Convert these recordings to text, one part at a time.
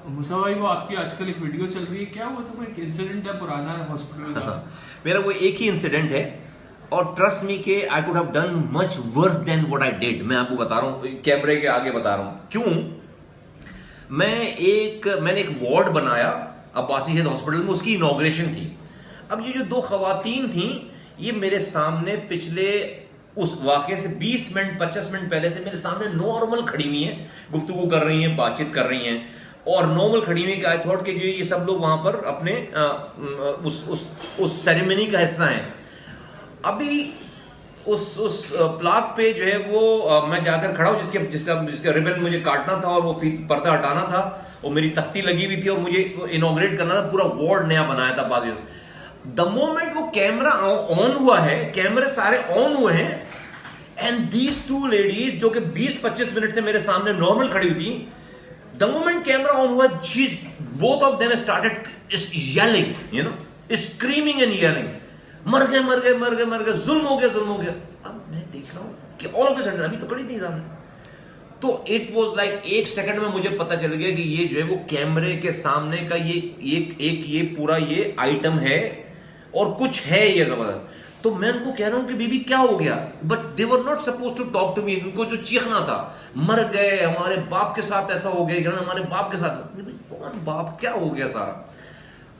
मुसा भाई, वो आपकी आजकल एक वीडियो चल रही है, क्या हुआ था? कोई एक इंसिडेंट है पुराना हॉस्पिटल का? मेरा वो एक ही इंसिडेंट है। और ट्रस्ट मी के I could have done much worse than what I did. मैं आपको बता रहा हूँ, कैमरे के आगे बता रहा हूँ क्यों। मैंने एक वार्ड बनाया अब्बासी हेल्थ हॉस्पिटल में, उसकी इनॉग्रेशन थी। अब ये जो दो खवातीन थी, ये मेरे सामने पिछले उस वाकये से 20 मिनट 25 मिनट पहले से मेरे सामने नॉर्मल खड़ी हुई हैं, गुफ्तगू कर रही हैं, बातचीत कर रही हैं। और नॉर्मल खड़ी हुई आई थॉट कि ये सब लोग वहां पर अपने उस सेरेमनी का हिस्सा हैं। अभी उस प्लाक पे जो है वो मैं जाकर खड़ा हूं, जिसका रिबन मुझे काटना था और वो पर्दा हटाना था, और मेरी तख्ती लगी हुई थी और मुझे इनॉग्रेट करना था। पूरा वार्ड नया बनाया था बाजू। द मोमेंट वो कैमरा ऑन हुआ है, कैमरे सारे ऑन हुए हैं, एंड दीज टू लेडीज जो कि 20-25 मिनट से मेरे सामने नॉर्मल खड़ी हुई थी, द मोमेंट कैमरा ऑन हुआ, she both of them started yelling, screaming and yelling, मर गए मर गए मर गए मर गए, जुल्म हो गया जुल्म हो गया। अब मैं देख रहा हूं कि ऑल ऑफ ए सडन, अभी तो खड़ी थी सामने, तो इट वाज लाइक एक सेकंड में मुझे पता चल गया कि ये जो है वो कैमरे के सामने का ये पूरा ये आइटम है और कुछ है ये जबरदस्त। तो मैं उनको कह रहा हूं कि बीबी क्या हो गया, but they were not suppose to talk to me. उनको जो चीखना था, मर गए, हमारे बाप के साथ ऐसा हो गया, हमारे बाप के साथ। कौन बाप, क्या हो गया सारा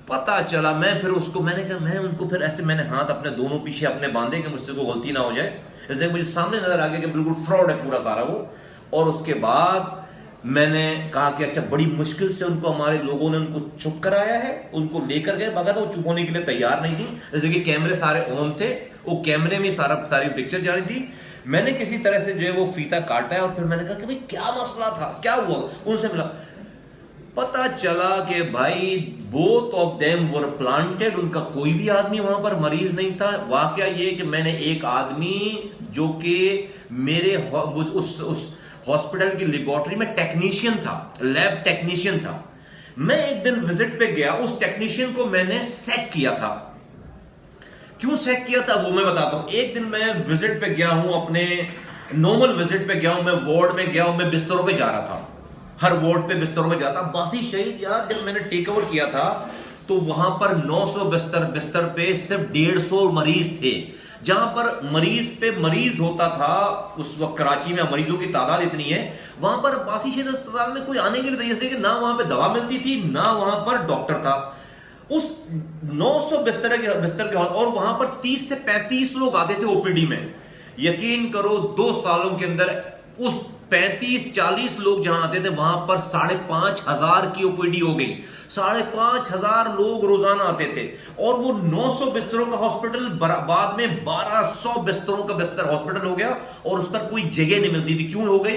पता चला। मैंने कहा, मैं उनको फिर ऐसे मैंने हाथ अपने दोनों पीछे अपने बांधे कि मुझसे कोई गलती ना हो जाए, इसलिए मुझे सामने नजर आ गया कि बिल्कुल फ्रॉड है पूरा सारा वो। और उसके बाद मैंने कहा कि अच्छा, बड़ी मुश्किल से उनको हमारे लोगों ने उनको चुप कराया है, उनको लेकर गए, मगर वो चुप होने के लिए तैयार नहीं थी। जैसे कि कैमरे सारे ऑन थे, वो कैमरे में सारी पिक्चर जा रही थी। मैंने किसी तरह से जो है वो फीता काटा है, और फिर मैंने कहा कि भाई क्या मसला था, क्या हुआ। उनसे मिला, पता चला कि भाई both of them were planted. उनका कोई भी आदमी वहां पर मरीज नहीं था। वाकया ये कि मैंने एक आदमी जो कि मेरे उस हॉस्पिटल की लेबोरेटरी में टेक्नीशियन था, लैब टेक्नीशियन था, मैं एक दिन विजिट पे गया, उस टेक्नीशियन को मैंने सैक किया था। क्यों सैक किया था वो मैं बताता हूं। एक दिन मैं विजिट पे गया हूं, अपने नॉर्मल विजिट पे गया हूं, मैं वार्ड में गया हूं, मैं बिस्तरों पे जा रहा था, हर वार्ड पे बिस्तरों में जाता। बासी शहीद यार, जब मैंने टेक ओवर किया था तो वहां पर 900 बिस्तर पे सिर्फ 150 मरीज थे। जहां पर मरीज पे मरीज होता था उस वक्त कराची में, मरीजों की तादाद इतनी है, वहां पर बासी शहीद अस्पताल में कोई आने के लिए तैयार नहीं, ना वहां पे दवा मिलती थी, ना वहां पर डॉक्टर था। उस 900 बिस्तर के, और वहां पर 30 से 35 लोग आते थे ओपीडी में। यकीन करो 2 सालों के अंदर उस 35-40 लोग जहां आते थे, वहां पर 5,500 की ओपीडी हो गई। 5,500 लोग रोजाना आते थे, और वो 900 बिस्तरों का हॉस्पिटल बाद में 1,200 बिस्तरों का बिस्तर हॉस्पिटल हो गया, और उस पर कोई जगह नहीं मिलती थी। क्यों हो गई?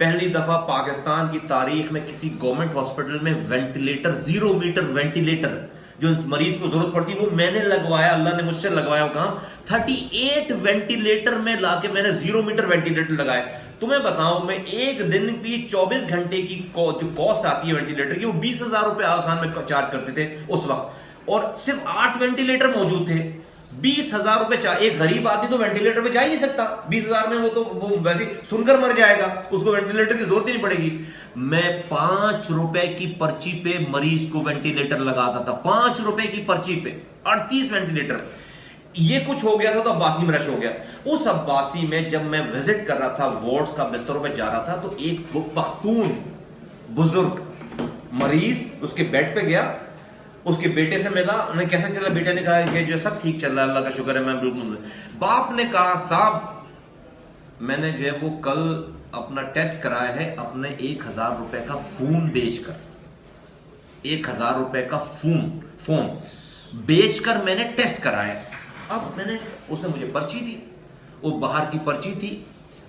पहली दफा पाकिस्तान की तारीख में किसी गवर्नमेंट हॉस्पिटल में वेंटिलेटर, 0 मीटर वेंटिलेटर जो इस मरीज को जरूरत पड़ती है, वो मैंने लगवाया, अल्लाह ने मुझसे लगवाया वो काम। 38 वेंटिलेटर में लाके मैंने 0 मीटर वेंटिलेटर लगाए। तुम्हें बताऊं, मैं एक दिन की 24 घंटे की जो कॉस्ट आती है वेंटिलेटर की, वो 20,000 रुपए आगा खान में चार्ज करते थे उस वक्त, और सिर्फ 8 वेंटिलेटर मौजूद थे। 20,000 रुपए एक गरीब आदमी तो वेंटिलेटर पे जा ही नहीं सकता 20,000 में, वो वैसे सुनकर मर जाएगा, उसको वेंटिलेटर की जरूरत ही नहीं पड़ेगी। मैं 5 रुपए की पर्ची पे मरीज को वेंटिलेटर लगाता था, 5 रुपए की पर्ची पे 38 वेंटिलेटर। ये कुछ हो गया था तो अब्बासी में रश हो गया। उस अब्बासी में जब मैं विजिट कर रहा था, वार्ड्स का बिस्तरों पे जा रहा था, तो एक पख्तून बुजुर्ग मरीज उसके बेड पे गया, उसके बेटे से मिला, उन्हें कैसा चला, बेटे ने कहा कि जो सब ठीक चल रहा है, अल्लाह का शुक्र है, मैं बिल्कुल। बाप ने कहा, साहब मैंने जो है वो कल अपना टेस्ट कराया है अपने 1,000 रुपए का फोन बेचकर, 1,000 रुपए का फोन बेचकर मैंने टेस्ट कराया। अब उसने मुझे पर्ची दी, वो बाहर की पर्ची थी,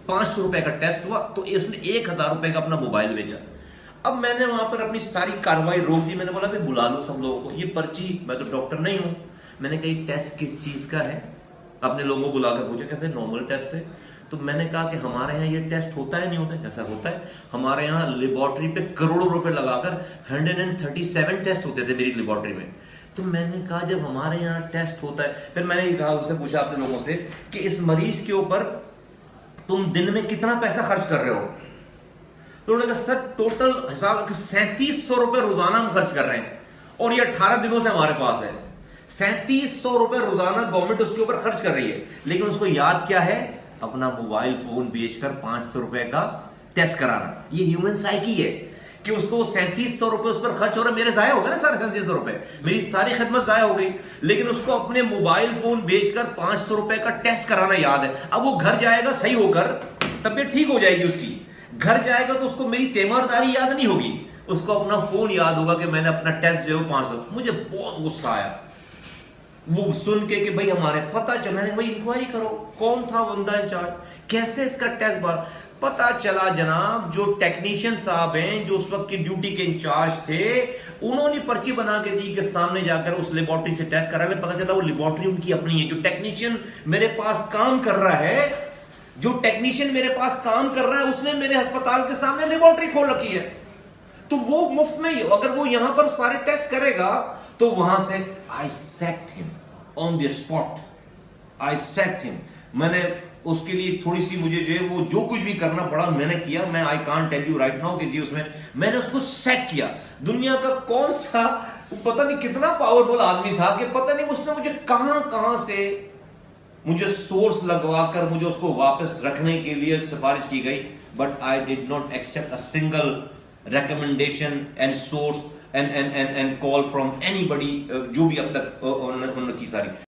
500 रुपए का टेस्ट हुआ, तो उसने 1,000 रुपए का अपना मोबाइल बेचा। अब मैंने वहां पर अपनी सारी कार्रवाई रोक दी। मैंने बोला भाई बुला लो सब लोगों को, ये पर्ची, मैं तो डॉक्टर नहीं हूं। मैंने कहा टेस्ट किस चीज का है, अपने लोगों को बुलाकर पूछा, कैसे नॉर्मल टेस्ट है। तो मैंने कहा कि हमारे यहाँ ये टेस्ट होता है नहीं होता है? कैसा होता है, हमारे यहाँ लेबोरेटरी पे करोड़ों रुपए लगाकर 137 टेस्ट होते थे मेरी लेबोरेटरी में। तो मैंने कहा जब हमारे यहाँ टेस्ट होता है, फिर मैंने ये कहा, उससे पूछा अपने लोगों से कि इस मरीज के ऊपर तुम दिन में कितना पैसा खर्च कर रहे हो। तो उन्होंने कहा सर टोटल हिसाब 3700 रुपए रोजाना हम खर्च कर रहे हैं और ये 18 दिनों से हमारे पास है। 3700 रुपए रोजाना गवर्नमेंट उसके ऊपर खर्च कर रही है, लेकिन उसको याद क्या है? अपना मोबाइल फोन बेचकर 500 रुपए का टेस्ट कराना। ये ह्यूमन साइकी है कि उसको 3700 रुपए उस पर खर्च हो रहा है, मेरे जाया हो गए ना साढ़े 3700 रुपए, मेरी सारी खिदमत जाया हो गई, लेकिन उसको अपने मोबाइल फोन बेचकर 500 रुपए का टेस्ट कराना याद है। अब वो घर जाएगा सही होकर, तबीयत ठीक हो जाएगी उसकी, घर जाएगा तो उसको मेरी तीमारदारी याद नहीं होगी, उसको अपना फोन याद होगा कि मैंने अपना टेस्ट जो है 500। मुझे बहुत गुस्सा आया वो सुन के कि भाई हमारे पता चला, मैंने भाई इंक्वायरी करो कौन था बंदा इंचार्ज, कैसे इसका टेस्ट बार। पता चला जनाब जो टेक्नीशियन साहब हैं जो उस वक्त की ड्यूटी के इंचार्ज थे, उन्होंने पर्ची बना के दी कि सामने जाकर उस लेबोरेटरी से टेस्ट करा ले। पता चला वो लेबोरेटरी उनकी अपनी है। जो टेक्नीशियन मेरे पास काम कर रहा है, जो टेक्नीशियन मेरे पास काम कर रहा है, उसने मेरे अस्पताल के सामने लेबोरेटरी खोल रखी है, तो वो मुफ्त में ही, अगर वो यहां पर सारे टेस्ट करेगा तो वहां से I sacked him on the spot, I sacked him. मैंने उसके लिए थोड़ी सी मुझे जो है वो जो कुछ भी करना पड़ा मैंने किया। मैं I can't tell you right now कि जी उसमें मैंने उसको सेक किया। दुनिया का कौन सा पता नहीं कितना पावरफुल आदमी था कि पता नहीं उसने मुझे कहां से मुझे सोर्स लगवाकर मुझे उसको वापस रखने के लिए सिफारिश की गई, but I did not accept a single recommendation and source and call from anybody जो भी अब तक उन्होंने की सारी